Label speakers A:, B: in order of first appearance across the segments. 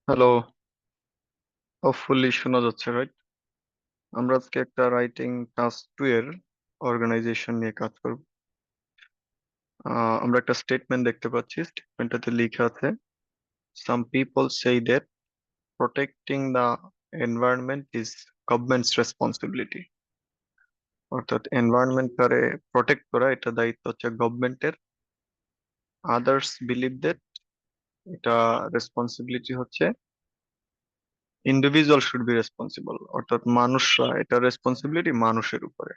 A: Hello, hopefully শোনা যাচ্ছে, right? আমরা আজকে একটা রাইটিং টাস্ক 2 এর অর্গানাইজেশন নিয়ে কাজ করব। আমরা একটা স্টেটমেন্ট দেখতে পাচ্ছি। স্টেটমেন্টটাতে লেখা আছে, some people say that protecting the environment is government's responsibility. অর্থাৎ এনভায়রনমেন্টটারে প্রোটেক্ট করা এটা দায়িত্ব হচ্ছে গভর্নমেন্টের। আদার্স বিলিভ দ্যাট এটা রেসপন্সিবিলিটি হচ্ছে ইন্ডিভিজুয়াল শুড বি রেসপন্সিবল, অর্থাৎ মানুষরা, এটা রেসপন্সিবিলিটি মানুষের উপরে।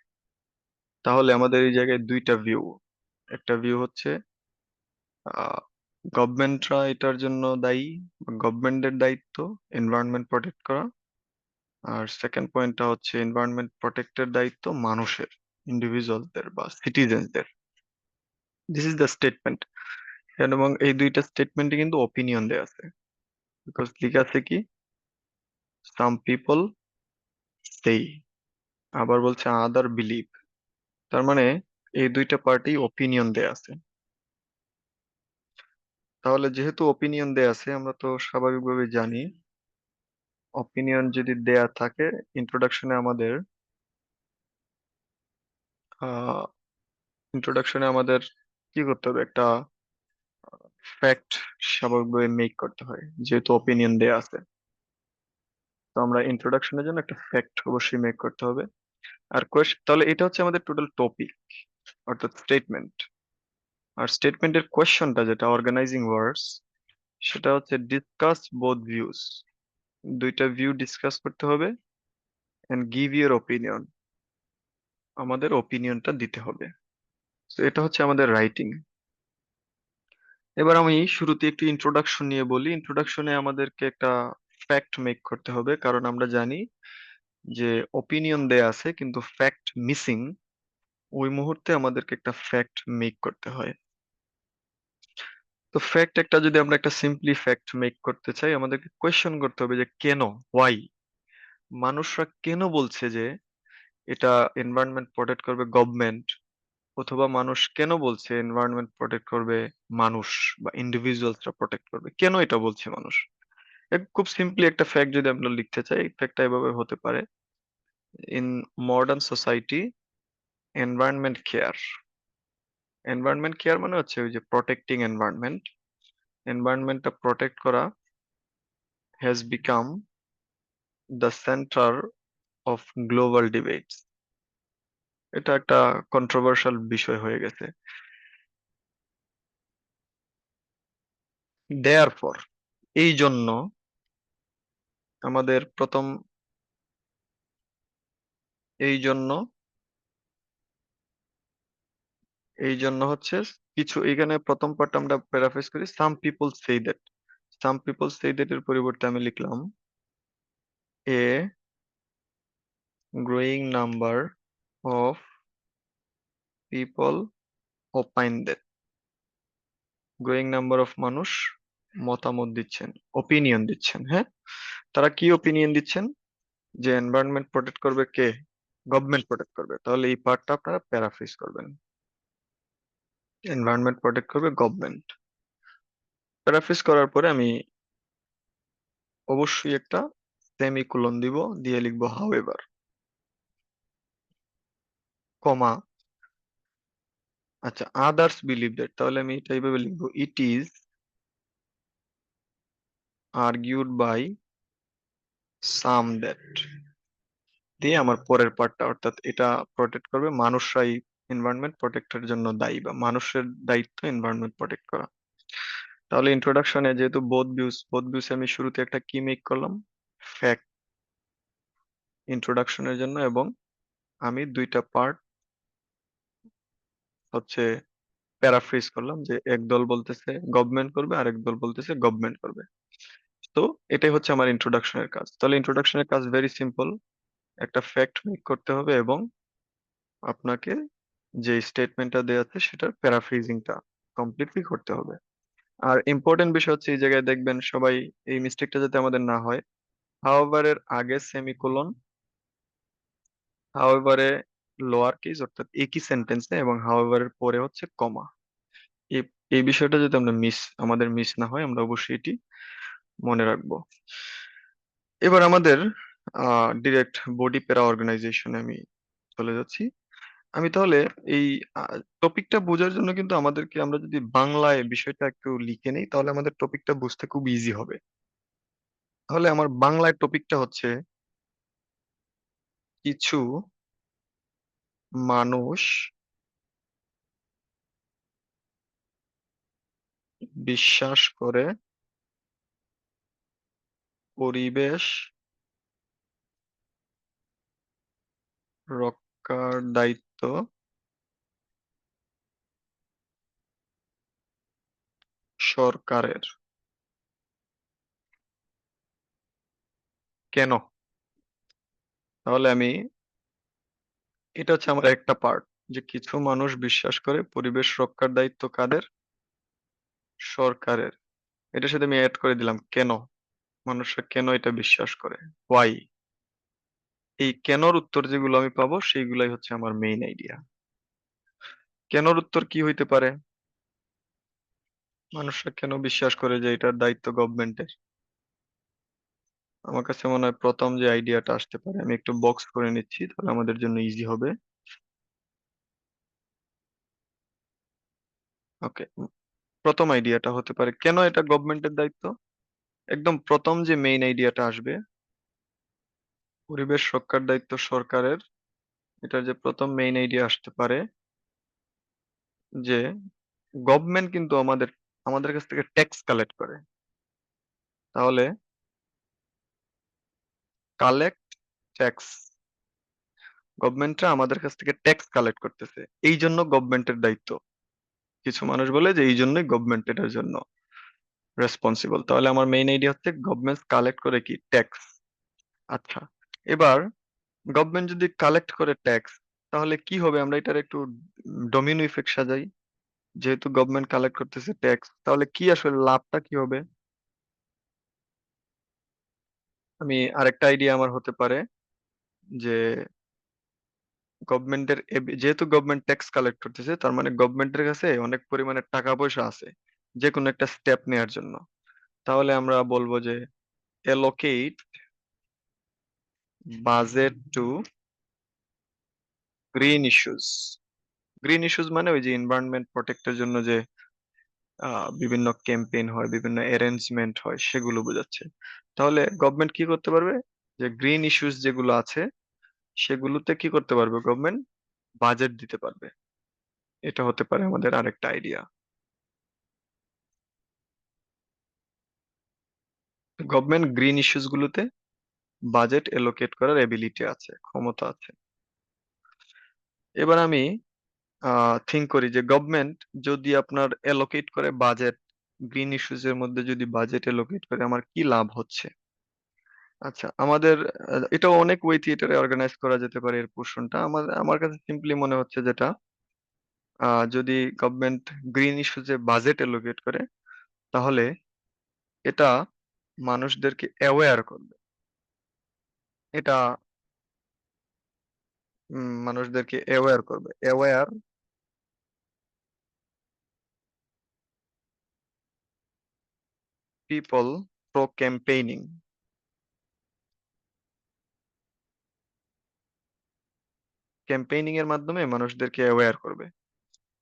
A: তাহলে আমাদের এই জায়গায় দুইটা ভিউ। একটা ভিউ হচ্ছে গভর্নমেন্টরা এটার জন্য দায়ী, গভর্নমেন্টের দায়িত্ব এনভায়রনমেন্ট প্রোটেক্ট করা। আর সেকেন্ড পয়েন্টটা হচ্ছে এনভায়রনমেন্ট প্রোটেক্টের দায়িত্ব মানুষের, ইন্ডিভিজুয়ালদের বা সিটিজেনদের। This is the statement. এবং এই দুইটা স্টেটমেন্টে কিন্তু ওপিনিয়ন দেয়া আছে, বিকজ লেখা আছে কি, সাম পিপল সেই, আবার বলছে আদার বিলিভ। তার মানে এই দুইটা পার্টি ওপিনিয়ন দেয়া আছে। তাহলে যেহেতু ওপিনিয়ন দেয়া আছে, আমরা তো স্বাভাবিকভাবে জানি অপিনিয়ন যদি দেয়া থাকে, ইন্ট্রোডাকশনে আমাদের কি করতে হবে, একটা ফ্যাক্ট স্বাভাবিকভাবে মেক করতে হয়, যেহেতু ওপিনিয়ন দেয়া আছে। তো আমরা ইন্ট্রোডাকশনের জন্য একটা ফ্যাক্ট অবশ্যই মেক করতে হবে। আর কোয়েশ্চন, তাহলে এটা হচ্ছে আমাদের টোটাল টপিক, অর্থাৎ স্টেটমেন্ট। আর স্টেটমেন্টের কোয়েশ্চনটা যেটা অর্গানাইজিং ওয়ার্ডস, সেটা হচ্ছে ডিসকাস বোথ ভিউজ। দুইটা ভিউ ডিসকাস করতে হবে, এন্ড গিভ ইউর ওপিনিয়ন, আমাদের ওপিনিয়নটা দিতে হবে। তো এটা হচ্ছে আমাদের রাইটিং। এবার আমি শুরুতে একটু ইন্ট্রোডাকশন নিয়ে বলি। ইন্ট্রোডাকশনে আমাদেরকে একটা ফ্যাক্ট মেক করতে হবে, কারণ আমরা জানি যে ওপিনিয়ন দেয়া আছে কিন্তু ফ্যাক্ট মিসিং। ওই মুহূর্তে আমাদেরকে একটা ফ্যাক্ট মেক করতে হয়। তো ফ্যাক্ট একটা, যদি আমরা একটা সিম্পলি ফ্যাক্ট মেক করতে চাই, আমাদেরকে কোয়েশ্চেন করতে হবে যে কেন, ওয়াই, মানুষরা কেন বলছে যে এটা এনভায়রনমেন্ট প্রোটেক্ট করবে গভর্নমেন্ট, অথবা মানুষ কেন বলছে এনভায়রনমেন্ট প্রোটেক্ট করবে মানুষ, বা ইন্ডিভিজুয়ালসরা প্রোটেক্ট করবে, কেন এটা বলছে মানুষ। খুব সিম্পলি একটা ফ্যাক্ট যদি আমরা লিখতে চাই, ফ্যাক্টটা এভাবে হতে পারে, in modern society environment care. Environment care মানে হচ্ছে ওই যে প্রোটেক্টিং এনভায়রনমেন্ট, এনভায়রনমেন্টটা প্রোটেক্ট করা has become the centre of global debates. এটা একটা কন্ট্রোভার্সিয়াল বিষয় হয়ে গেছে। দেয়ার পর, এই জন্য আমাদের প্রথম, এই জন্য, এই জন্য হচ্ছে কিছু, এখানে প্রথম পার্ট আমরা প্যারাফ্রেজ করি, some people say that. Some people say that এর পরিবর্তে আমি লিখলাম a growing number of people opine that. Growing number of মানুষ মতামত দিচ্ছেন, ওপিনিয়ন দিচ্ছেন, হ্যাঁ। তারা কি ওপিনিয়ন দিচ্ছেন? যে এনভায়রনমেন্ট প্রোটেক্ট করবে কে? গভর্নমেন্ট প্রোটেক্ট করবে। তাহলে এই পার্টটা আপনারা প্যারাফ্রেজ করবেন, এনভায়রনমেন্ট প্রোটেক্ট করবে গভর্নমেন্ট। প্যারাফ্রেজ করার পরে আমি অবশ্যই একটা সেমিকোলন দিব, দিয়ে লিখবো হাউএভার, কমা। আচ্ছা, আদার্স বিলিভ দ্যাট, তাহলে আমি এটা এইভাবে লিখবো, it is argued by some that, দিয়ে আমার পরের পার্টটা, অর্থাৎ এটা প্রোটেক্ট করবে মানুষরাই, এনভায়রনমেন্ট প্রোটেক্টের জন্য দায়ী, বা মানুষের দায়িত্ব এনভায়রনমেন্ট প্রোটেক্ট করা। তাহলে ইন্ট্রোডাকশনে যেহেতু বোথ ভিউস আমি শুরুতে একটা কি মেক করলাম, ফ্যাক্ট, ইন্ট্রোডাকশনের জন্য। এবং আমি দুইটা পার্ট হচ্ছে প্যারাফ্রেজ করলাম, যে এক দল বলতেছে গভর্নমেন্ট করবে, আর এক দল বলতেছে গভর্নমেন্ট করবে। তো এটাই হচ্ছে আমার ইন্ট্রোডাকশনের কাজ। তাহলে ইন্ট্রোডাকশনের কাজ ভেরি সিম্পল, একটা ফ্যাক্ট মেক করতে হবে, এবং আপনাকে যে স্টেটমেন্টটা দেওয়া আছে সেটার প্যারাফ্রেজিংটা কমপ্লিটলি করতে হবে। আর ইম্পর্টেন্ট বিষয় হচ্ছে, এই জায়গায় দেখবেন সবাই, এই মিস্টেকটা যাতে আমাদের না হয়, হাউএভার এর আগে সেমিকোলন, হাউএভার এ লোয়ার কেস, অর্থাৎ একই সেন্টেন্সে, এবং হাউএভার এর পরে হচ্ছে কমা। এই এই বিষয়টা যদি আমরা আমাদের মিস না হয়, আমরা অবশ্যই এটি মনে রাখবো। এবার আমাদের ডিরেক্ট বডি প্যারা অর্গানাইজেশনে আমি চলে যাচ্ছি। আমি তাহলে এই টপিকটা বোঝার জন্য কিন্তু আমাদেরকে আমরা যদি বাংলায় বিষয়টা একটু লিখে নেই তাহলে আমাদের টপিকটা বুঝতে খুব ইজি হবে। তাহলে আমার বাংলায় টপিকটা হচ্ছে কিছু মানুষ বিশ্বাস করে পরিবেশ রক্ষার দায়িত্ব সরকারের। কেন? তাহলে আমি এটা হচ্ছে আমার একটা পার্ট, যে কিছু মানুষ বিশ্বাস করে পরিবেশ রক্ষার দায়িত্ব কাদের? সরকারের। এটার সাথে আমি এড করে দিলাম কেন, মানুষরা কেন এটা বিশ্বাস করে, ওয়াই। এই কেনর উত্তর যেগুলো আমি পাবো সেইগুলাই হচ্ছে আমার মেইন আইডিয়া। কেনর উত্তর কি হইতে পারে? মানুষরা কেন বিশ্বাস করে যে এটার দায়িত্ব গভর্নমেন্টের? আমার কাছে মনে হয় প্রথম যে আইডিয়াটা আসতে পারে, আমি একটু বক্স করে নিচ্ছি তাহলে আমাদের জন্য ইজি হবে। ওকে, প্রথম আইডিয়াটা হতে পারে কেন এটা গভর্নমেন্টের দায়িত্ব। একদম প্রথম যে মেইন আইডিয়াটা আসবে, পরিবেশ রক্ষার দায়িত্ব সরকারের, এটার যে প্রথম মেইন আইডিয়া আসতে পারে যে গভর্নমেন্ট কিন্তু আমাদের আমাদের কাছ থেকে ট্যাক্স কালেক্ট করে। তাহলে কালেক্ট ট্যাক্স, গভর্নমেন্টরা আমাদের কাছ থেকে ট্যাক্স কালেক্ট করতেছে, এই জন্য গভর্নমেন্টের দায়িত্ব। কিছু মানুষ বলে যে এই জন্যই গভর্নমেন্ট এটার জন্য রেসপন্সিবল। তাহলে আমার মেইন আইডিয়া হচ্ছে গভর্নমেন্ট কালেক্ট করে কি ট্যাক্স। আচ্ছা, এবার গভর্নমেন্ট যদি কালেক্ট করে ট্যাক্স তাহলে কি হবে, আমরা এটার একটু ডমিনো ইফেক্ট সাজাই। যেহেতু গভর্নমেন্ট কালেক্ট করতেছে ট্যাক্স তাহলে কি আসলে লাভটা কি হবে? আমি আরেকটা আইডিয়া আমার হতে পারে যে গভর্নমেন্টের যেহেতু গভর্নমেন্ট ট্যাক্স কালেক্ট করতেছে তার মানে গভর্নমেন্টের কাছে অনেক পরিমাণে টাকা পয়সা আছে যে কোনো একটা স্টেপ নেওয়ার জন্য। তাহলে আমরা বলবো যে allocate budget to green issues. Green issues মানে ওই যে এনভায়রনমেন্ট প্রোটেক্টের জন্য যে বিভিন্ন ক্যাম্পেইন হয়, বিভিন্ন অ্যারেঞ্জমেন্ট হয় সেগুলো বোঝাচ্ছে। তাহলে গভর্নমেন্ট কি করতে পারবে, যে গ্রিন ইস্যুস যেগুলো আছে সেগুলোতে কি করতে পারবে, গভর্নমেন্ট বাজেট দিতে পারবে। এটা হতে পারে আমাদের আরেকটা আইডিয়া। গভর্নমেন্ট গ্রিন ইস্যুস গুলোতে বাজেট এলোকেট করার এবিলিটি আছে, ক্ষমতা আছে। এবার আমি থিঙ্ক করি যে গভর্নমেন্ট যদি আপনার এলোকেট করে বাজেট, গ্রিন ইস্যুস এর মধ্যে যদি বাজেট এলোকেট করে আমার কি লাভ হচ্ছে। আচ্ছা, আমাদের এটাও অনেক ওয়ে থিয়েটারে অর্গানাইজ করা যেতে পারে এর পোর্শনটা। আমার আমার কাছে সিম্পলি মনে হচ্ছে যেটা, যদি গভর্নমেন্ট গ্রিন ইস্যুজে বাজেট এলোকেট করে তাহলে এটা মানুষদেরকে অ্যাওয়্যার করবে। এটা মানুষদেরকে অ্যাওয়্যার করবে, aware people pro campaigning. Campaigning এর মাধ্যমে মানুষদেরকে অ্যাওয়্যার করবে।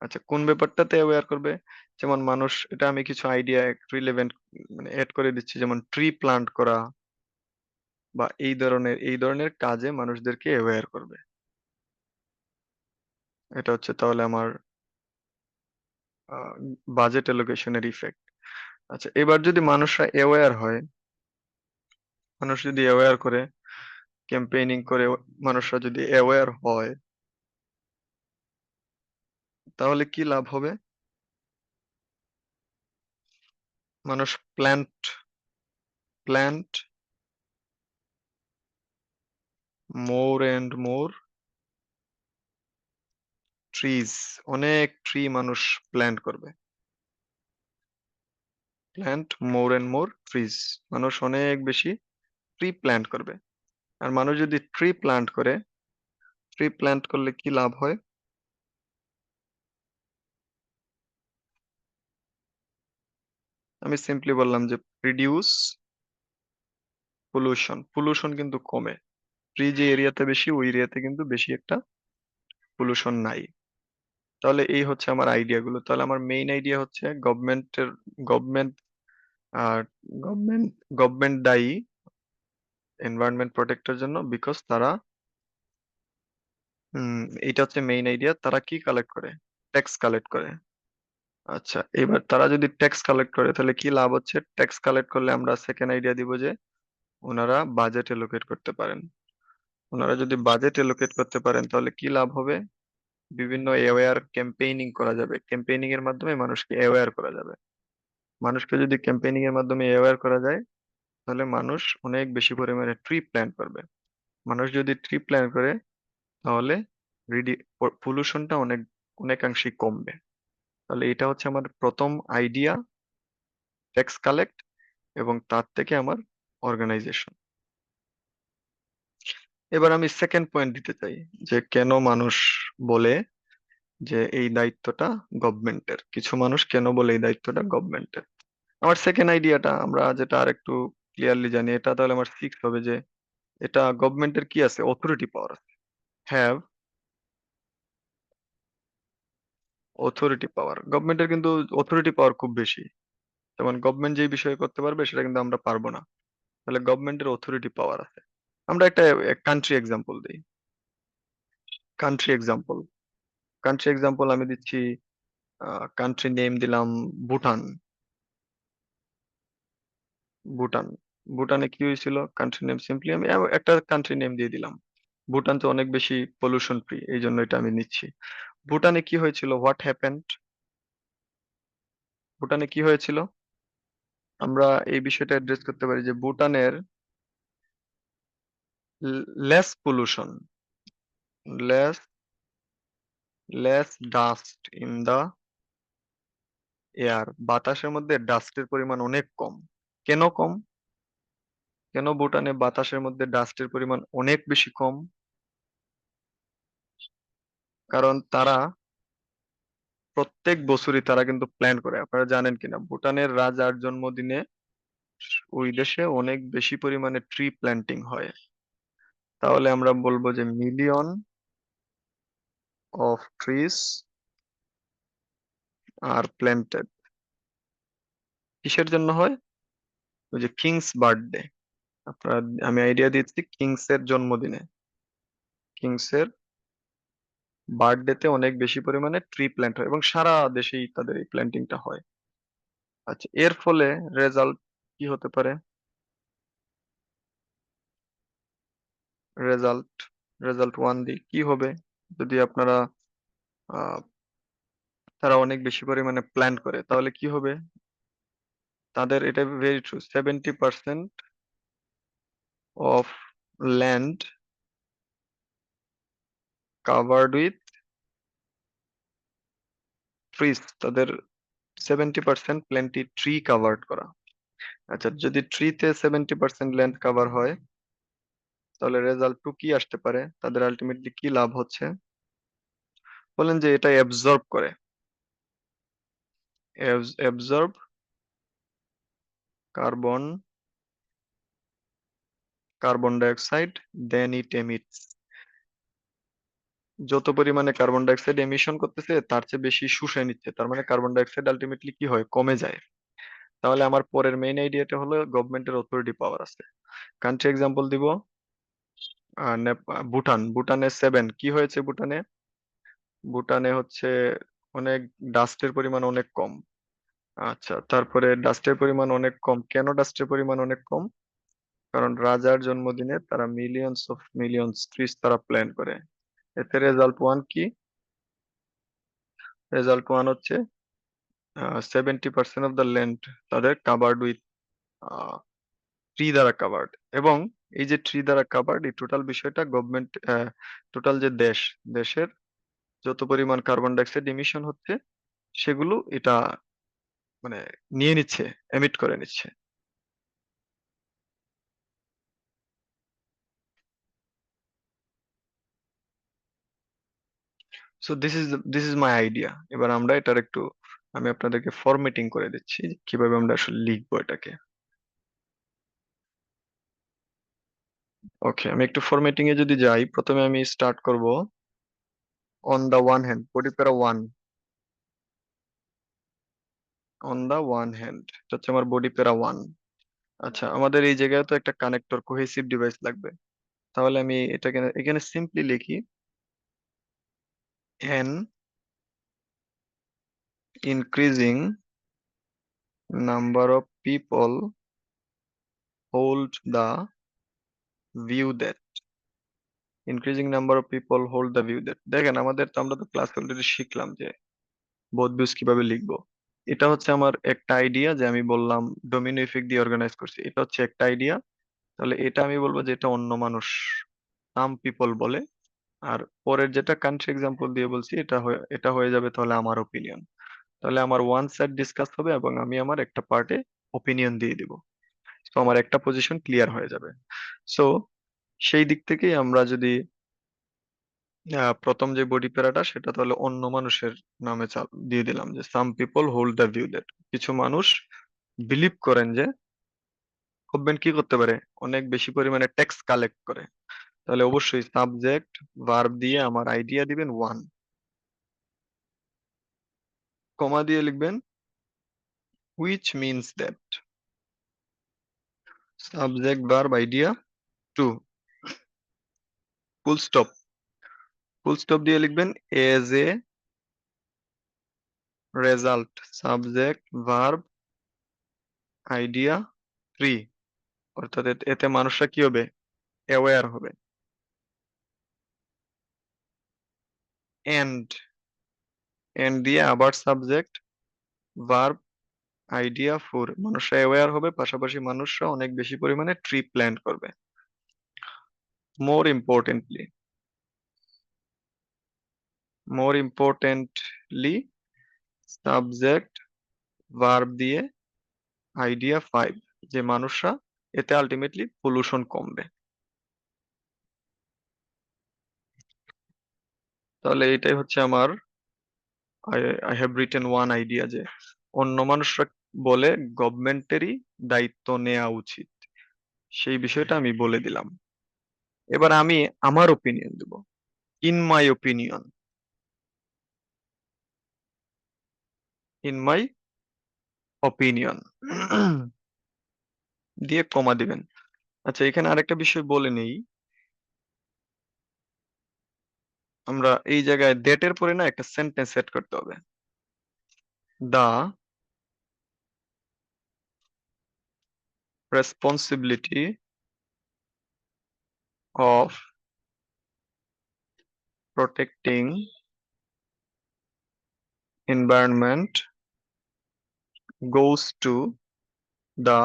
A: আচ্ছা, কোন ব্যাপারটাতে অ্যাওয়্যার করবে? যেমন মানুষ, এটা আমি কিছু আইডিয়া রিলেভেন্ট মানে এড করে দিচ্ছি, যেমন ট্রি প্লান্ট করা বা এই ধরনের কাজে মানুষদেরকে অ্যাওয়্যার করবে। এটা হচ্ছে তাহলে আমার বাজেট অ্যালোকেশনের ইফেক্ট। আচ্ছা, এবার যদি মানুষরা অ্যাওয়্যার হয়, মানুষ যদি অ্যাওয়্যার করে, ক্যাম্পেইনিং করে মানুষরা যদি অ্যাওয়্যার হয় তাহলে কি লাভ হবে? মানুষ plant more and more trees, অনেক ট্রি মানুষ প্ল্যান্ট করবে। Plant more and more trees, মানুষ অনেক বেশি ট্রি প্ল্যান্ট করবে। আর মানুষ যদি ট্রি প্ল্যান্ট করে, ট্রি প্ল্যান্ট করলে কি লাভ হয়? আমি সিম্পলি বললাম যে রিডিউস পলিউশন, পলিউশন কিন্তু কমে। ট্রি যে এরিয়াতে বেশি, ওই এরিয়াতে কিন্তু বেশি একটা পলিউশন নাই। তাহলে এই হচ্ছে আমার আইডিয়া গুলো। তাহলে আমার মেইন আইডিয়া হচ্ছে গভর্নমেন্ট আর গভর্নমেন্ট গভর্নমেন্ট দায়ী এনভায়রনমেন্ট প্রোটেক্টের জন্য, বিকজ তারা এটা হচ্ছে মেইন আইডিয়া। তারা কি কালেক্ট করে? ট্যাক্স কালেক্ট করে। আচ্ছা, এবার তারা যদি ট্যাক্স কালেক্ট করে তাহলে কি লাভ হচ্ছে? ট্যাক্স কালেক্ট করলে আমরা সেকেন্ড আইডিয়া দিব যে ওনারা বাজেট এলোকেট করতে পারেন। ওনারা যদি বাজেট এলোকেট করতে পারেন তাহলে কি লাভ হবে? বিভিন্ন অ্যাওয়্যার ক্যাম্পেইনিং করা যাবে, ক্যাম্পেইনিং এর মাধ্যমে মানুষকে অ্যাওয়্যার করা যাবে। মানুষকে যদি ক্যাম্পেইনিং এর মাধ্যমে অ্যাওয়্যার করা যায় তাহলে মানুষ অনেক বেশি পরিমাণে ট্রি প্ল্যান্ট করবে। মানুষ যদি ট্রি প্ল্যান্ট করে তাহলে পলিউশনটা অনেকাংশেই কমবে। তাহলে এটা হচ্ছে আমার প্রথম আইডিয়া, ট্যাক্স কালেক্ট, এবং তার থেকে আমার অর্গানাইজেশন। এবার আমি সেকেন্ড পয়েন্ট দিতে চাই যে কেন মানুষ বলে যে এই দায়িত্বটা গভর্নমেন্টের, কিছু মানুষ কেন বলে এই দায়িত্বটা গভর্নমেন্টের। আমার সেকেন্ড আইডিয়াটা আমরা যেটা আর একটু ক্লিয়ারলি জানি, এটা তাহলে আমার সিক্স হবে যে এটা গভর্নমেন্টের কি আছে? অথরিটি পাওয়ার আছে। হ্যাভ অথরিটি পাওয়ার, গভর্নমেন্টের কিন্তু অথরিটি পাওয়ার খুব বেশি। যেমন গভর্নমেন্ট যে বিষয়ে করতে পারবে সেটা কিন্তু আমরা পারবো না। তাহলে গভর্নমেন্টের অথরিটি পাওয়ার আছে। আমরা একটা কান্ট্রি এক্সাম্পল দিই। কান্ট্রি এক্সাম্পল কান্ট্রি এক্সাম্পল আমি দিচ্ছি। কান্ট্রি নেম দিলাম ভুটান। ভুটান ভুটানে কি হয়েছিল? কান্ট্রি নেম সিম্পলি আমি একটা কান্ট্রি নেম দিয়ে দিলাম। ভুটান তো অনেক বেশি পলিউশন ফ্রি, এই জন্য এটা আমি নিচ্ছি। ভুটানে কি হয়েছিল? What happened? ভুটানে কি হয়েছিল? আমরা এই বিষয়টা অ্যাড্রেস করতে পারি যে ভুটানের less pollution, less less dust in the air. বাতাসের মধ্যে ডাস্টের পরিমাণ অনেক কম। কেন কম? কেন ভুটানে বাতাসের মধ্যে ডাস্টের পরিমাণ অনেক বেশি কম? কারণ তারা প্রত্যেক বছরই তারা কিন্তু প্ল্যান করে। আপনারা জানেন কিনা ভুটানের রাজার জন্মদিনে ওই দেশে অনেক বেশি পরিমাণে ট্রি প্ল্যান্টিং হয়। তাহলে আমরা বলবো যে million of trees are planted. কিসের জন্য হয়? ওই যে কিংস বার্থডে। আপনারা, আমি আইডিয়া দিচ্ছি কিংস এর জন্মদিনে, কিংস এর বার্থডেতে অনেক বেশি পরিমাণে ট্রি প্ল্যান্ট হয় এবং সারা দেশেই তাদের এই প্ল্যান্টিংটা হয়। আচ্ছা, এর ফলে রেজাল্ট কি হতে পারে? রেজাল্ট রেজাল্ট ওয়ান দি কি হবে? যদি আপনারা আহ, তারা অনেক বেশি পরিমাণে প্ল্যান করে তাহলে কি হবে? তাদের, এটা very true, 70% of land covered with trees. তাদের 70% প্ল্যান্টই ট্রি কাভার্ড করা। আচ্ছা, যদি ট্রিতে 70% ল্যান্ড কাভার হয় তাহলে রেজাল্ট টু কি আসতে পারে? তাদের আলটিমেটলি কি লাভ হচ্ছে? বলেন যে এটা অ্যাবজর্ব করে, অ্যাবজর্ব কার্বন কার্বন ডাইঅক্সাইড, দেন ইট এমিটস। যত পরিমাণে কার্বন ডাইঅক্সাইড এমিশন করতেছে তার চেয়ে বেশি শুষে নিচ্ছে, তার মানে কার্বন ডাইঅক্সাইড আলটিমেটলি কি হয়? কমে যায়। তাহলে আমার পরের মেইন আইডিয়াটা হলো গভর্নমেন্টের অথরিটি পাওয়ার আছে। কান্ট্রি এক্সাম্পল দিব। ভুটানে সেভেন কি হয়েছে? ভুটানে ভুটানে হচ্ছে অনেক ডাস্টের পরিমাণ অনেক কম। আচ্ছা, তারপরে ডাস্টের পরিমাণ অনেক কম, কেন ডাস্টের পরিমাণ অনেক কম? কারণ রাজার জন্মদিনে তারা মিলিয়নস অফ মিলিয়নস ট্রিজ তারা প্ল্যান করে। এতে রেজাল্ট ওয়ান কি? রেজাল্ট ওয়ান হচ্ছে 70% অফ দ্য ল্যান্ড তাদের কাভার্ড উইথ ট্রি দ্বারা কাভার্ড। এবং এই যে ট্রি দ্বারা কাভার্ড, এই টোটাল বিষয়টা গভর্নমেন্ট, টোটাল যে দেশের যত পরিমাণ কার্বন ডাইঅক্সাইড ইমিশন হচ্ছে সেগুলো এটা মানে নিয়ে নিচ্ছে, এমিট করে নিচ্ছে। So this is my idea. এবার আমরা এটার একটু, আমি আপনাদেরকে ফরম্যাটিং করে দিচ্ছি যে কিভাবে আমরা আসলে লিখবো এটাকে। ওকে, আমি একটু ফরম্যাটিং এ যদি যাই, প্রথমে আমি স্টার্ট করব on the one hand, body para one. On the one hand, এটা হচ্ছে আমার বডি প্যারা ওয়ান। আচ্ছা, আমাদের এই জায়গায় তো একটা কানেক্টর কোহেসিভ ডিভাইস লাগবে। তাহলে আমি এটাকে এখানে সিম্পলি লিখি an increasing number of people hold the view that. Increasing number of people hold the view that, দেখেন আমাদের তো, আমরা তো ক্লাস অলরেডি শিখলাম যে বোথ ভিউজ কিভাবে লিখবো। এটা হচ্ছে আমার একটা আইডিয়া, যে আমি বললাম ডোমিনো ইফেক্ট দিয়ে অর্গানাইজ করছি, এটা হচ্ছে একটা আইডিয়া। তাহলে এটা আমি বলবো যে এটা অন্য মানুষ, সাম পিপল বলে। আর পরের যেটা কান্ট্রি এক্সাম্পল দিয়ে বলছি, এটা হয়ে যাবে তাহলে আমার ওপিনিয়ন। তাহলে আমার ওয়ান সাইড ডিসকাস হবে এবং আমি আমার একটা পার্টে ওপিনিয়ন দিয়ে দিব। তো আমার একটা পজিশন ক্লিয়ার হয়ে যাবে। সো সেই দিক থেকেই আমরা যদি প্রথম যে বডি প্যারাটা, সেটা তাহলে অন্য মানুষের নামে দিয়ে দিলাম, যে some people hold the view that, কিছু মানুষ বিলিভ করেন যে গভর্নমেন্ট কি করতে পারে, অনেক বেশি পরিমাণে ট্যাক্স কালেক্ট করে। তাহলে অবশ্যই সাবজেক্ট ভার্ব দিয়ে আমার আইডিয়া দিবেন ওয়ান, কমা দিয়ে লিখবেন which means that, subject verb idea to, full stop. Full stop দিয়ে লিখবেন as a result, subject verb idea three. অর্থাৎ এতে মানুষরা কি হবে, অ্যাওয়্যার হবে। এন্ড, এন্ড দিয়ে আবার সাবজেক্ট ভার্ব আইডিয়া ফোর, মানুষরা অ্যাওয়্যার হবে, পাশাপাশি মানুষরা অনেক বেশি পরিমাণে ট্রি প্ল্যান্ট করবে। মোর ইম্পর্টেন্টলি, মোর ইম্পর্টেন্টলি সাবজেক্ট ভার্ব দিয়ে আইডিয়া ফাইভ, যে মানুষরা এতে আলটিমেটলি পলিউশন কমবে। তাহলে এটাই হচ্ছে আমার, I I have written one idea, যে অন্য মানুষরা বলে গভর্নমেন্টেরই দায়িত্ব নেওয়া উচিত, সেই বিষয়টা আমি বলে দিলাম। এবার আমি আমার ওপিনিয়ন দেব, in my opinion, in my opinion দিয়ে কমা দিবেন। আচ্ছা, এখানে আরেকটা বিষয় বলে নেই, আমরা এই জায়গায় ডেটের পরে না একটা সেন্টেন্স সেট করতে হবে। The responsibility of protecting environment goes to the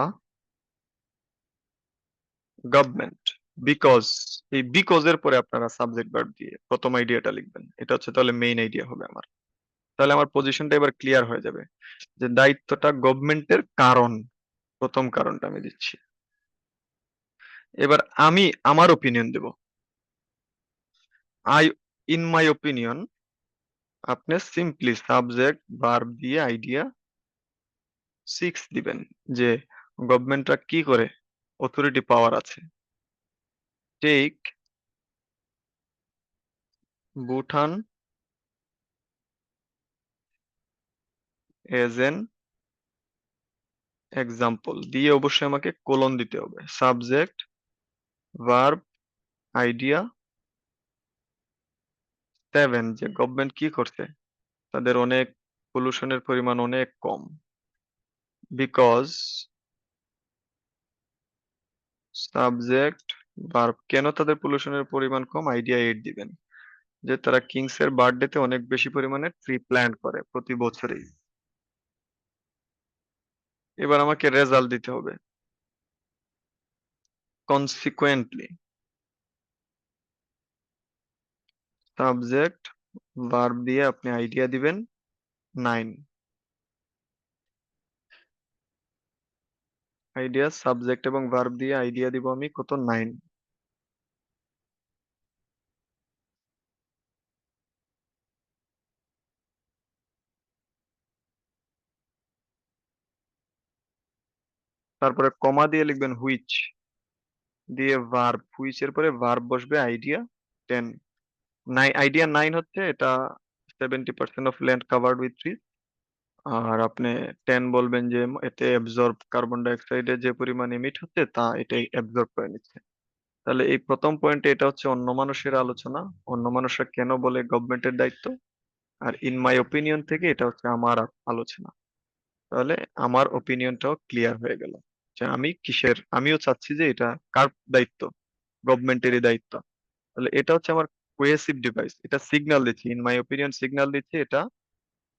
A: government, because, এই বিকজ এর পরে আপনারা সাবজেক্ট ভার্ব দিয়ে প্রথম আইডিয়াটা লিখবেন, এটা হচ্ছে তাহলে মেইন আইডিয়া হবে আমার। তাহলে আমার পজিশনটা এবার ক্লিয়ার হয়ে যাবে, যে দায়িত্বটা গভর্নমেন্টের, কারণ প্রথম কারণটা আমি দিচ্ছি। এবার আমি আমার ওপিনিয়ন দেব, আই, ইন মাই ওপিনিয়ন, আপনি সিম্পলি সাবজেক্ট ভার্ব দিয়ে আইডিয়া সিক্স দিবেন, যে গভর্নমেন্টরা কি করে, অথরিটি পাওয়ার আছে। Take Bhutan as an example দিয়ে অবশ্যই আমাকে কোলন দিতে হবে, সাবজেক্ট ভার্ব আইডিয়া সেভেন, যে গভর্নমেন্ট কি করছে, তাদের অনেক পলিউশনের পরিমাণ অনেক কম, বিকজ, সাবজেক্ট ভার্ব, কেন তাদের পলিউশনের পরিমাণ কম, আইডিয়া এইট দিবেন, যে তারা কিংস এর বার্থডেতে অনেক বেশি পরিমাণে ট্রি প্ল্যান্ট করে প্রতি বছরই। এবার আমাকে রেজাল্ট দিতে হবে, কনসিকুয়েন্টলি, সাবজেক্ট ভার্ব দিয়ে আপনি আইডিয়া দিবেন নাইন, আইডিয়া সাবজেক্ট এবং ভার্ব দিয়ে আইডিয়া দিব আমি কত, নাইন। তারপরে কমা দিয়ে লিখবেন হুইচ, দিয়ে ভার্ব, হুইচ এর পরে ভার্ব বসবে, আইডিয়া 10। আইডিয়া 9 হচ্ছে এটা 70% of land covered with tree. আর আপনি 10 বলবেন যে এতে অ্যাবজর্ব কার্বন ডাই অক্সাইডের যে পরিমাণ এমিট হচ্ছে তা এটাই অ্যাবজর্ব করে নিচ্ছে। তাহলে এই প্রথম পয়েন্টে এটা হচ্ছে অন্য মানুষের আলোচনা, অন্য মানুষরা কেন বলে গভর্নমেন্টের দায়িত্ব। আর ইন মাই ওপিনিয়ন থেকে এটা হচ্ছে আমার আলোচনা। তাহলে আমার ওপিনিয়নটাও ক্লিয়ার হয়ে গেল যে আমি কিসের, আমিও চাচ্ছি যে এটা কার দায়িত্ব, গভর্নমেন্টেরই দায়িত্ব। তাহলে এটা হচ্ছে আমার কোয়েসিভ ডিভাইস, এটা সিগন্যাল দিচ্ছে, ইন মাই ওপিনিয়ন সিগন্যাল দিচ্ছে এটা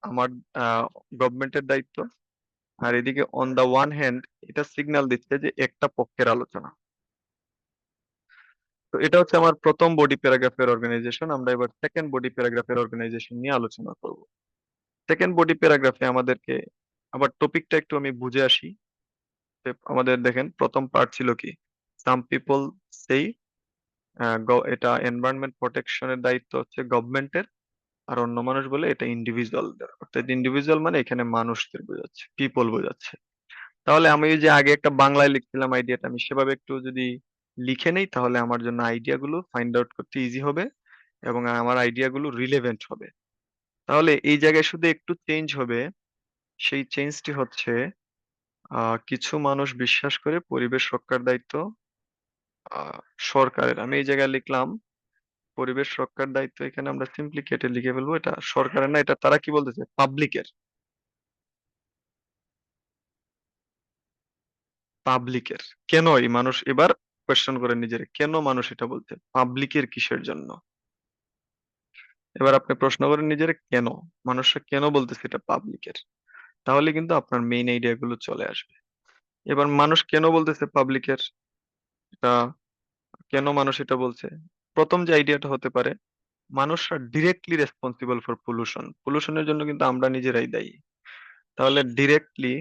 A: আমার গভর্নমেন্টের দায়িত্ব। আর এদিকে অন দা ওয়ান হ্যান্ড এটা সিগন্যাল দিচ্ছে যে একটা পক্ষের আলোচনা। তো এটা হচ্ছে আমার প্রথম বডি প্যারাগ্রাফের অর্গানাইজেশন। আমরা এবার সেকেন্ড বডি প্যারাগ্রাফের অর্গানাইজেশন নিয়ে আলোচনা করব। সেকেন্ড বডি প্যারাগ্রাফে আমাদেরকে আবার টপিকটা একটু আমি বুঝে আসি। যে আমাদের দেখেন প্রথম পার্ট ছিল কি, সাম পিপল সেই, এটা এনভায়রনমেন্ট প্রোটেকশনের দায়িত্ব হচ্ছে গভর্নমেন্টের। আর অন্য মানুষ বলে এটা ইন্ডিভিজুয়ালদের, অর্থাৎ ইন্ডিভিজুয়াল মানে এখানে মানুষদের বোঝাচ্ছে, পিপল বোঝাচ্ছে। তাহলে আমি ওই যে আগে একটা বাংলায় লিখছিলাম আইডিয়াটা, আমি সেভাবে একটু যদি লিখে নেই তাহলে আমার জন্য আইডিয়া গুলো ফাইন্ড আউট করতে ইজি হবে এবং আমার আইডিয়া গুলো রিলেভেন্ট হবে। তাহলে এই জায়গায় শুধু একটু চেঞ্জ হবে, সেই চেঞ্জটি হচ্ছে কিছু মানুষ বিশ্বাস করে পরিবেশ রক্ষার দায়িত্ব আহ সরকারের। আমি এই জায়গায় লিখলাম পরিবেশ রক্ষার দায়িত্ব, এখানে আমরা সিম্পলি কেটে লিখে ফেলবো এটা সরকারের না, এটা তারা কি বলতেছে, পাবলিকের। পাবলিকের কেন, এই মানুষ এবার কোয়েশ্চেন করে নিজের, কেন মানুষ এটা বলছে পাবলিকের, কিসের জন্য। এবার আপনি প্রশ্ন করেন নিজের, কেন মানুষরা কেন বলতেছে এটা পাবলিকের, তাহলে কিন্তু আপনার মেইন আইডিয়া গুলো চলে আসবে। এবার মানুষ কেন বলতেছে পাবলিকের, এটা কেন মানুষ এটা বলছে, প্রথম যে আইডিয়াটা হতে পারে, মানুষরা ডিরেক্টলি রেসপন্সিবল ফর পলিউশন, পলিউশনের জন্য কিন্তু আমরা নিজেরাই দায়ী। তাহলে ডিরেক্টলি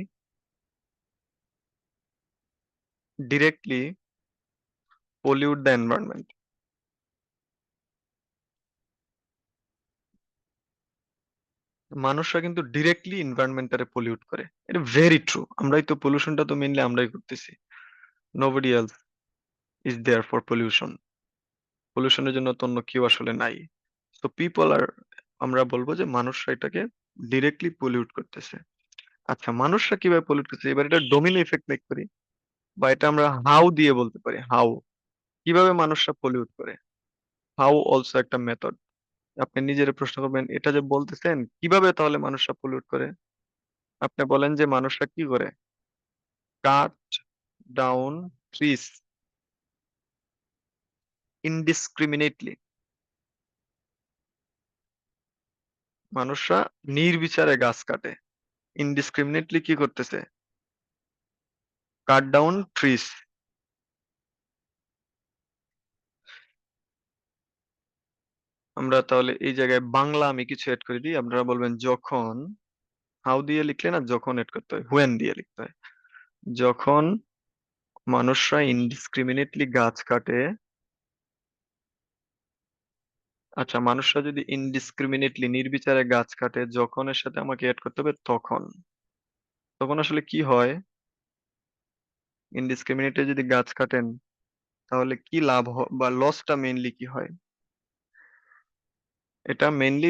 A: পলিউট দ্য এনভায়রনমেন্ট, মানুষরা কিন্তু ডিরেক্টলি এনভায়রনমেন্টটারে পলিউট করে, এটা ভেরি ট্রু। আমরাই তো পলিউশনটা তো মেইনলি আমরাই করতেছি, nobody else is there for pollution. পলিউশনের জন্য তো অন্য কেউ আসলে নাই। তো পিপল আর, আমরা বলবো যে মানুষরা এটাকে ডিরেক্টলি পলিউট করতেছে। আচ্ছা মানুষরা কিভাবে পলিউট করতেছে, এবার এটা ডোমিনো ইফেক্ট মেক করি, বা এটা আমরা হাউ দিয়ে বলতে পারি, হাউ, কিভাবে মানুষরা পলিউট করে। হাউ অলসো একটা মেথড। আপনি নিজের প্রশ্ন করবেন এটা যে বলতেছেন কিভাবে তাহলে মানুষরা পলিউট করে, আপনি বলেন যে মানুষরা কি করে, কাট ডাউন ট্রিস ইনডিসক্রিমিনেটলি, মানুষরা নির্বিচারে গাছ কাটে, ইনডিসক্রিমিনেটলি কি করতেছে, কাট ডাউন ট্রিস। আমরা তাহলে এই জায়গায় বাংলা আমি কিছু এড করে দিই, আপনারা বলবেন যখন, হাউ দিয়ে লিখলে না, যখন এড করতে হয়, হোয়েন দিয়ে লিখতে হয়। যখন মানুষরা ইনডিসক্রিমিনেটলি গাছ কাটে, আচ্ছা মানুষরা যদি ইনডিসক্রিমিনেটলি নির্বিচারে গাছ কাটে, যখন এর সাথে আমাকে এড করতে হবে তখন, তখন আসলে কি হয়, ইনডিসক্রিমিনেটলি যদি গাছ কাটেন তাহলে কি লাভ বা লসটা মেইনলি কি হয়, এটা মেইনলি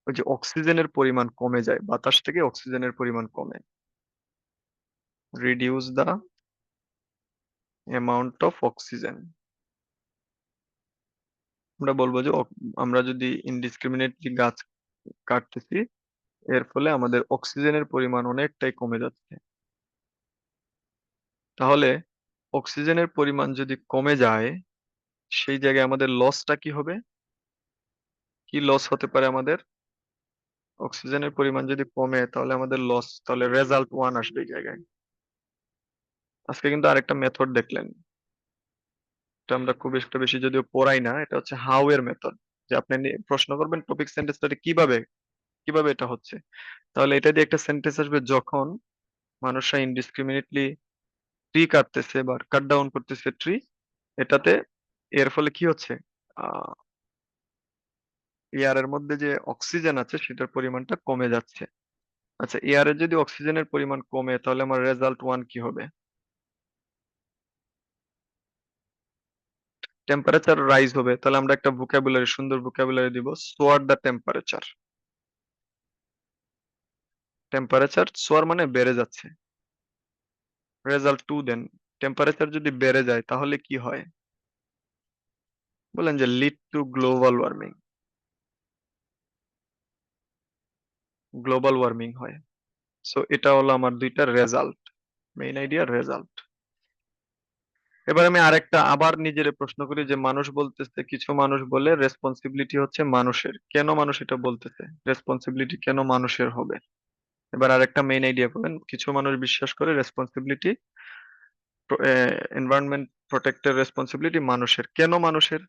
A: ওই যে অক্সিজেনের পরিমাণ কমে যায়, বাতাস থেকে অক্সিজেনের পরিমাণ কমে, reduce the amount of oxygen. আমরা বলবো যে আমরা যদি ইনডিসক্রিমিনেটলি গাছ কাটতেছি এর ফলে আমাদের অক্সিজেনের পরিমাণ অনেকটাই কমে যাচ্ছে। তাহলে অক্সিজেনের পরিমাণ যদি কমে যায় সেই জায়গায় আমাদের লসটা কি হবে, কি লস হতে পারে আমাদের, অক্সিজেনের পরিমাণ যদি কমে তাহলে আমাদের লস, তাহলে রেজাল্ট ওয়ান আসবে এই জায়গায়। আজকে কিন্তু আরেকটা মেথড দেখলেন, এটা আমরা খুব একটা বেশি যদিও পড়াই না, এটা হচ্ছে হাউ এর মেথড। যে আপনি প্রশ্ন করবেন টপিক সেন্টেন্সটা কিভাবে, কিভাবে এটা হচ্ছে, তাহলে এটা দিয়ে একটা সেন্টেন্স আসবে, যখন মানুষরা ইনডিসক্রিমিনেটলি ট্রি কাটতেছে বা কাট ডাউন করতেছে ট্রি, এটাতে এর ফলে কি হচ্ছে, আহ এয়ারের মধ্যে যে অক্সিজেন আছে সেটার পরিমাণটা কমে যাচ্ছে। আচ্ছা এয়ারে যদি অক্সিজেনের পরিমাণ কমে তাহলে আমার রেজাল্ট ওয়ান কি হবে, টেম্পারেচার রাইজ হবে, তাহলে আমরা একটা ভোকাবুলারি, সুন্দর ভোকাবুলারি দিব, সোয়ার দ্য টেম্পারেচার। টেম্পারেচার সোয়ার মানে বেড়ে যাচ্ছে। রেজাল্ট টু দেন, টেম্পারেচার যদি বেড়ে যায় তাহলে কি হয়? বলেন যে lead to global warming. Global warming হয়। সো এটা হলো আমার দুইটা রেজাল্ট, মেইন আইডিয়া রেজাল্ট। এবার আমি আরেকটা আবার নিজের প্রশ্ন করি যে মানুষ বলতেছে, কিছু মানুষ বলে রেসপন্সিবিলিটি হচ্ছে মানুষের, কেন মানুষ এটা বলতেছে, রেসপন্সিবিলিটি কেন মানুষের হবে? এবার আরেকটা মেইন আইডিয়া বলেন, কিছু মানুষ বিশ্বাস করে রেসপন্সিবিলিটি, এনভায়রনমেন্ট প্রোটেক্টের রেসপন্সিবিলিটি মানুষের, কেন মানুষের?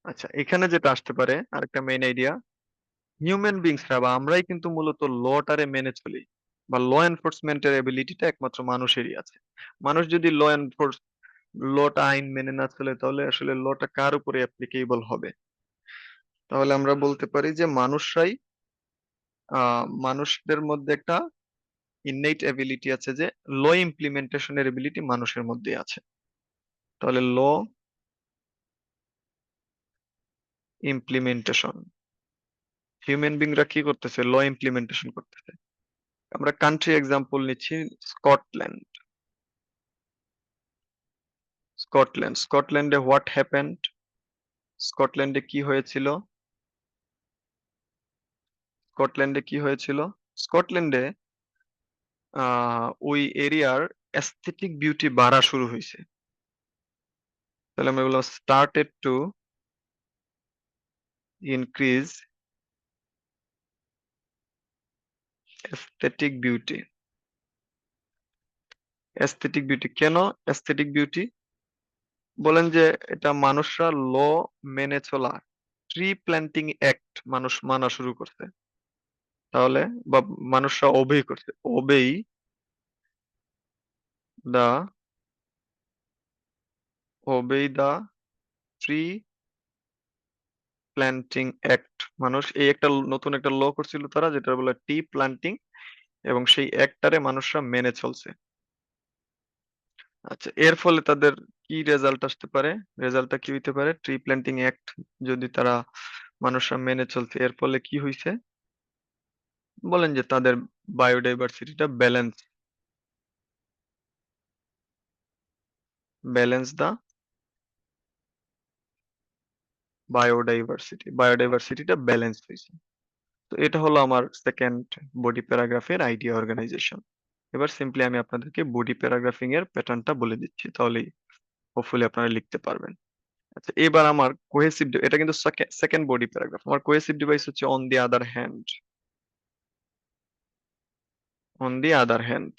A: আচ্ছা, এখানে যেটা আসতে পারে আরেকটা মেইন আইডিয়া, হিউম্যান বিংসরা বা আমরাই কিন্তু মূলত লটারে মেনে চলি, বা ল এনফোর্সমেন্টের এবিলিটিটা একমাত্র মানুষেরই আছে। মানুষ যদি লটা, আইন মেনে না চলে, তাহলে আসলে লটা কার উপরে অ্যাপ্লিকেবল হবে? তাহলে আমরা বলতে পারি যে মানুষরাই, মানুষদের মধ্যে একটা ইননেট এবিলিটি আছে, যে ল ইমপ্লিমেন্টেশনের এবিলিটি মানুষের মধ্যে আছে। তাহলে ল ইমপ্লিমেন্টেশন, হিউম্যান বিংরা কি করতেছে? ল ইমপ্লিমেন্টেশন করতেছে। আমরা কান্ট্রি এক্সাম্পল নিচ্ছি, স্কটল্যান্ড। স্কটল্যান্ডে হোয়াট হ্যাপেন্ড? স্কটল্যান্ডে কি হয়েছিল? স্কটল্যান্ডে কি হয়েছিল? স্কটল্যান্ডে ওই এরিয়ার অ্যাস্থেটিক বিউটি বাড়া শুরু হয়েছে। তাহলে আমরা বললাম started to increase aesthetic beauty. Aesthetic beauty কেন? অ্যাস্থেটিক বিউটি বলেন যে এটা মানুষরা ল মেনে চলা, ট্রি প্ল্যান্টিং অ্যাক্ট মানুষ মানা শুরু করছে। তাহলে বা মানুষরা ওবেই করছে, ওবেই দা, ওবেই দা ট্রি প্ল্যান্টিং অ্যাক্ট। মানুষ এই একটা নতুন একটা ল করছিল তারা, যেটা বলে ট্রি প্ল্যান্টিং, এবং সেই অ্যাক্টটারে মানুষরা মেনে চলছে। আচ্ছা, এর ফলে তাদের কি রেজাল্ট আসতে পারে? রেজাল্টটা কি হইতে পারে? ট্রি প্ল্যান্টিং অ্যাক্ট যদি তারা, মানুষরা মেনে চলছে, এর ফলে কি হইছে? বলেন যে তাদের বায়োডাইভার্সিটিটা ব্যালেন্স, ব্যালেন্স দা বায়োডাইভার্সিটিটা ব্যালেন্স হয়েছে। তো এটা হলো আমার সেকেন্ড বডি প্যারাগ্রাফের আইডিয়া অর্গানাইজেশন। এবার সিম্পলি আমি আপনাদেরকে বডি প্যারাগ্রাফিং এর প্যাটার্নটা বলে দিচ্ছি, তাহলেই হোপফুলি আপনারা লিখতে পারবেন। আচ্ছা, এবার আমার কোহেসিভ, এটা কিন্তু সেকেন্ড বডি প্যারাগ্রাফ। আমার কোহেসিভ ডিভাইস হচ্ছে on the other hand. On the other hand,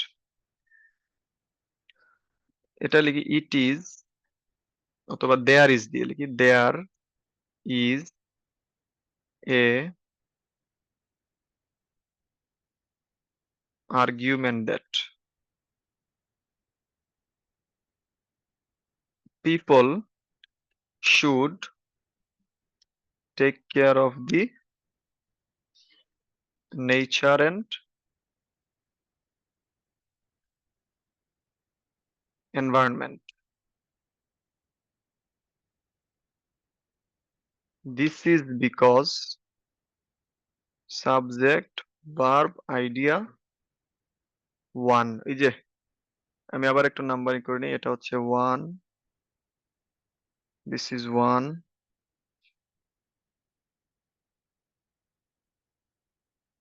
A: এটা লিখি ইট ইজ, অথবা দেয়ার ইজ দিয়ে লিখি, there is a argument that people should take care of the nature and environment. This is because subject verb idea one. এই যে আমি আবার একটু নাম্বারিং করে নিই, এটা হচ্ছে one, this is one,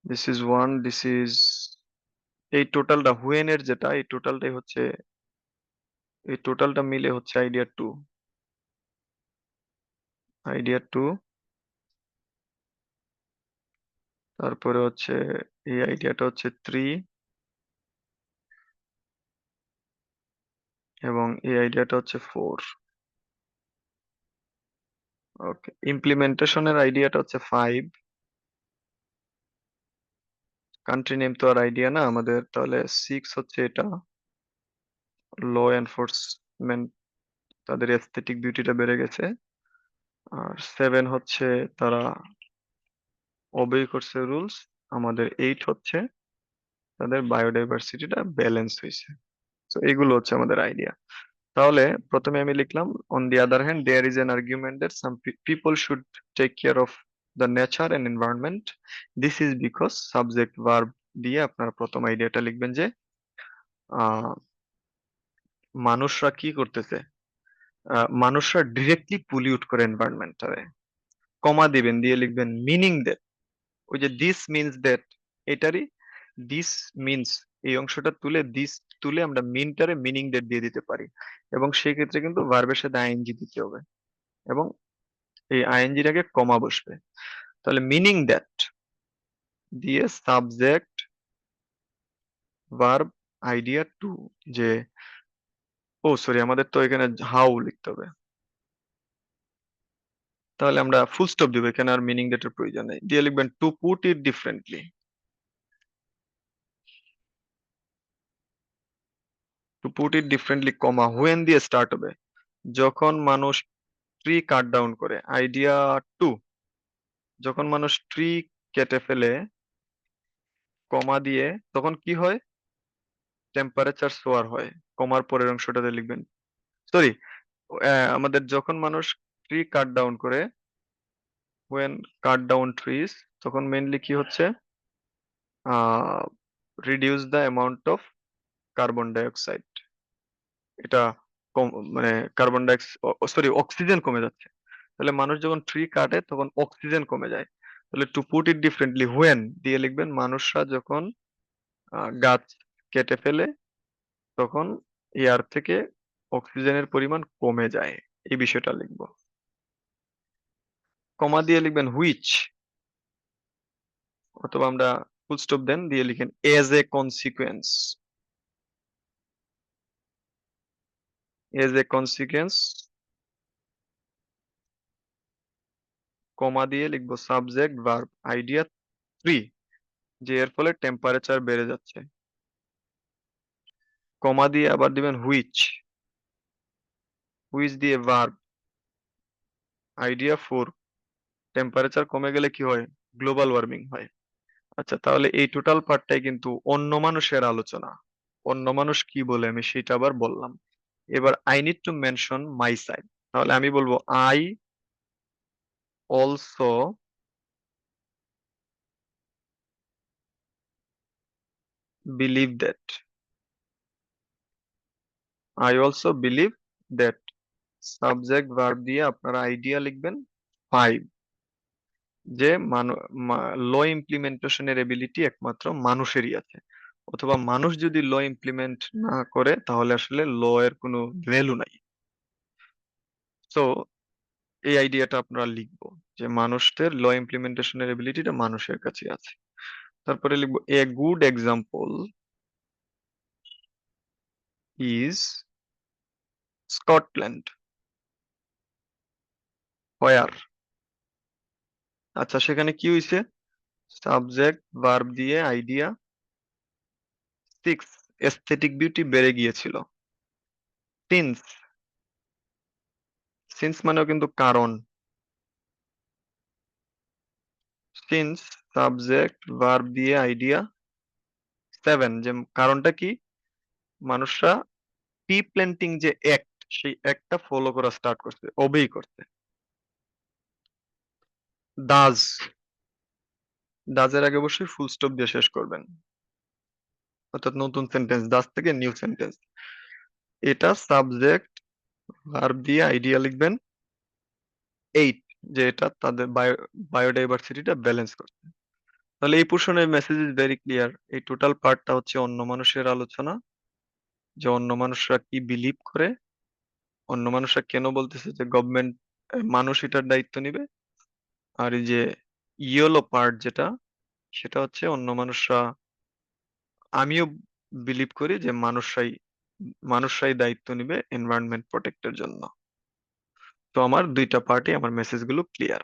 A: this is one, this is, এই টোটালটা হুয়েন এর যেটা, এই টোটালটাই হচ্ছে, এই টোটালটা মিলে হচ্ছে আইডিয়া টু। আইডিয়া টু, তারপরে হচ্ছে এই আইডিয়াটা হচ্ছে থ্রি, এবং এই আইডিয়াটা হচ্ছে ফোর। ওকে, ইমপ্লিমেন্টেশনের আইডিয়াটা হচ্ছে ফাইভ। কান্ট্রি নেম তো আর আইডিয়া না আমাদের, তাহলে সিক্স হচ্ছে এটা, ল এনফোর্সমেন্ট, তাদের এস্থেটিক বিউটিটা বেড়ে গেছে। আর সেভেন হচ্ছে তারা ওবে করছে রুলস। আমাদের এইট হচ্ছে তাদের বায়োডাইভার্সিটিটা ব্যালেন্স হয়েছে। তো এগুলো হচ্ছে আমাদের আইডিয়া। তাহলে প্রথমে আমি লিখলাম, on the other hand there is an argument that some people should take care of the nature and environment. This is because subject verb দিয়ে আপনারা প্রথম আইডিয়াটা লিখবেন যে আহ, মানুষরা কি করতেছে, মানুষরা ডিরেক্টলি পলিউট করে এনভায়রনমেন্টটারে। কমা দিবেন, দিয়ে লিখবেন মিনিং দ্যাট, ওই যে দিস মিনস দ্যাট, এটারই দিস মিনস, এই অংশটা তুলে দিস তুলে আমরা মিনটারে মিনিং দ্যাট দিয়ে দিতে পারি। এবং সেই ক্ষেত্রে কিন্তু ভার্বের সাথে আইএনজি দিতে হবে, এবং এই আইএনজির আগে কমা বসবে। তাহলে মিনিং দ্যাট দিয়ে সাবজেক্ট ভার্ব আইডিয়া টু, যে ও সরি, আমাদের তো এখানে হাউ লিখতে হবে। তাহলে আমরা ফুল স্টপ দিব, এখানে আর মিনিং দ্যাট এর প্রয়োজন নেই, দিয়ে লিখবেন to put it differently. To put it differently comma when দিয়ে স্টার্ট হবে, যখন মানুষ ট্রি কাট ডাউন করে। আইডিয়া টু, যখন মানুষ ট্রি কেটে ফেলে, কমা দিয়ে তখন কি হয়, টেম্পারেচার সোয়ার হয়। কমার পরের অংশটাতে লিখবেন, সরি, আমাদের যখন মানুষ ট্রি কাট ডাউন করে, when cut down trees, তখন মেইনলি কি হচ্ছে, ah reduce the amount of carbon dioxide, এটা কম, মানে কার্বন ডাইঅক্সাইড, সরি, অক্সিজেন কমে যাচ্ছে। তাহলে মানুষ যখন ট্রি কাটে তখন অক্সিজেন কমে যায়। তাহলে to put it differently, when দিয়ে লিখবেন মানুষরা যখন গাছ কেটে ফেলে, তখন এয়ার থেকে অক্সিজেনের পরিমাণ কমে যায়, এই বিষয়টা লিখবো। কমা দিয়ে লিখবেন হুইচ, অথবা আমরা ফুল স্টপ দেন দিয়ে লিখেন as a consequence, as a consequence, comma দিয়ে লিখবো সাবজেক্ট ভার্ব আইডিয়া থ্রি, যে এর ফলে টেম্পারেচার বেড়ে যাচ্ছে। কমা দিয়ে আবার দিবেন হুইচ, হুইচ দিয়ে ভার্ব আইডিয়া ফোর, টেম্পারেচার কমে গেলে কি হয়, গ্লোবাল ওয়ার্মিং হয়। আচ্ছা, তাহলে এই টোটাল পার্টটাই কিন্তু অন্য মানুষের আলোচনা। অন্য মানুষ কি বলে আমি সেটা আবার বললাম। এবার I need to mention my side, তাহলে আমি বলবো I also believe that, I also believe that, subject verb দিয়ে আপনারা আইডিয়া লিখবেন ফাইভ, যে ল ইমপ্লিমেন্টেশনের এবিলিটি একমাত্র মানুষেরই আছে, অথবা মানুষ যদি ল ইমপ্লিমেন্ট না করে তাহলে আসলে ল এর কোনো ভ্যালু নাই। তো এই আইডিয়াটা আপনারা লিখবো, যে মানুষদের ল ইমপ্লিমেন্টেশনের এবিলিটিটা মানুষের কাছে আছে। তারপরে লিখবো a good example is Scotland, where. আচ্ছা, সেখানে কি হয়েছে, সাবজেক্ট ভার্ব দিয়ে আইডিয়া সিক্স, এস্থেটিক বিউটি বেড়ে গিয়েছিল। সিন্স, সিন্স মানেও কিন্তু কারণ, সিন্স সাবজেক্ট ভার্ব দিয়ে আইডিয়া সেভেন, যে কারণটা কি, মানুষরা ট্রি প্ল্যান্টিং যে অ্যাক্ট, সেই অ্যাক্টটা ফলো করা স্টার্ট করছে, ওবেই করছে। ডাজ, ডাজের আগে অবশ্যই ফুল স্টপ দিয়ে শেষ করবেন, অর্থাৎ নতুন সেন্টেন্স, ডাজ থেকে নিউ সেন্টেন্স। এটা সাবজেক্ট ভার্ব দিয়ে আইডিয়া লিখবেন এইট, যে এটা তাদের বায়োডাইভার্সিটিটা ব্যালেন্স করছে। তাহলে এই পোর্শনের মেসেজ ইজ ভেরি ক্লিয়ার, এই টোটাল পার্টটা হচ্ছে অন্য মানুষের আলোচনা, যে অন্য মানুষরা কি বিলিভ করে, অন্য মানুষরা কেন বলতেছে যে গভর্নমেন্ট, মানুষ এটার দায়িত্ব নিবে। আর এই যে ইয়েলো পার্ট যেটা, সেটা হচ্ছে অন্য মানুষরা, আমিও বিলিভ করি যে মানুষরাই দায়িত্ব নিবে এনভায়রনমেন্ট প্রোটেক্টের জন্য। তো আমার দুইটা পার্টে আমার মেসেজগুলো clear.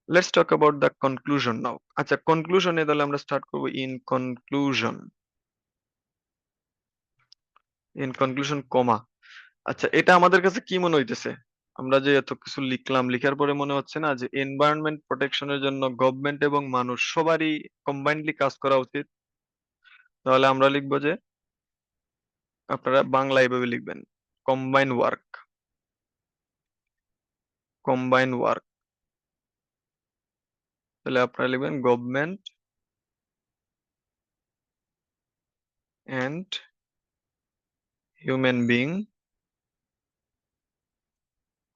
A: Let's talk about the conclusion now. আচ্ছা, কনক্লুশনে তাহলে আমরা স্টার্ট করবো, in conclusion, in conclusion comma. আচ্ছা, এটা আমাদের কাছে কি মনে হইতেছে, আমরা যে এত কিছু লিখলাম, লিখার পরে মনে হচ্ছে না যে এনভায়রনমেন্ট প্রোটেকশনের জন্য গভর্নমেন্ট এবং মানুষ সবারই কম্বাইন্ডলি কাজ করা উচিত? তাহলে আমরা লিখবো যে, আপনারা বাংলা এভাবে লিখবেন, কম্বাইন ওয়ার্ক, কম্বাইন ওয়ার্ক। তাহলে আপনারা লিখবেন government and human being,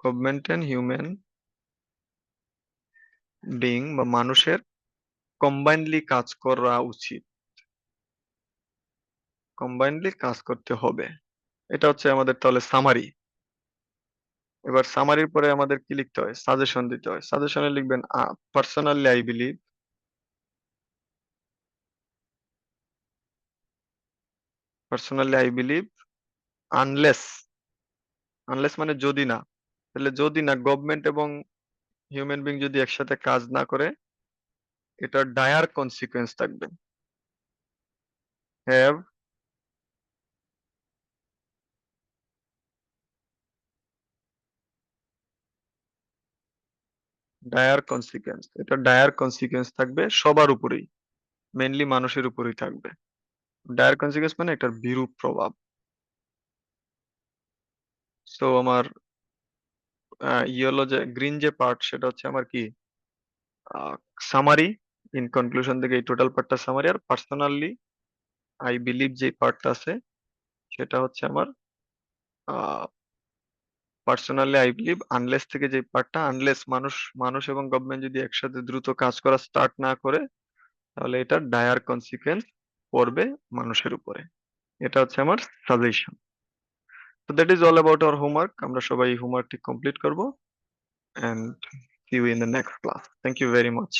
A: government and human being বা মানুষের কম্বাইনলি কাজ করা উচিত, কম্বাইনলি কাজ করতে হবে। এটা হচ্ছে আমাদের তাহলে সামারি। এবার সামারির পরে আমাদের কি লিখতে হয়? সাজেশন দিতে হয়। সাজেশনে লিখবেন personally I believe, personally I believe unless, unless মানে যদি না, তাহলে যদি না গভর্নমেন্ট এবং হিউম্যান বিং যদি একসাথে কাজ না করে, এটার ডায়ার কনসিকুয়েন্স থাকবে। হ্যাভ ডায়ার কনসিকুয়েন্স, এটা ডায়ার কনসিকুয়েন্স থাকবে সবার উপরেই, মেইনলি মানুষের উপরেই থাকবে। ডায়ার কনসিকুয়েন্স মানে এটার বিরূপ প্রভাব। সো আমার ইয়েলো যে গ্রিন যে পার্ট সেটা হচ্ছে আমার কি সামারি, ইন কনক্লুশন থেকে এই টোটাল পার্টটা সামারি, আর পার্সোনালি আই বিলিভ যে পার্টটা আছে সেটা হচ্ছে আমার পার্সোনালি আই বিলিভ আনলেস থেকে যে পার্টটা, আনলেস মানুষ মানুষ এবং গভর্নমেন্ট যদি একসাথে দ্রুত কাজ করা স্টার্ট না করে, তাহলে এটা ডায়ার কনসিকুয়েন্স পড়বে মানুষের উপরে। এটা হচ্ছে আমার সাজেশন। তো that is all about our homework. আমরা সবাই হোমওয়ার্কটি কমপ্লিট করব, and see you in the next class. Thank you very much.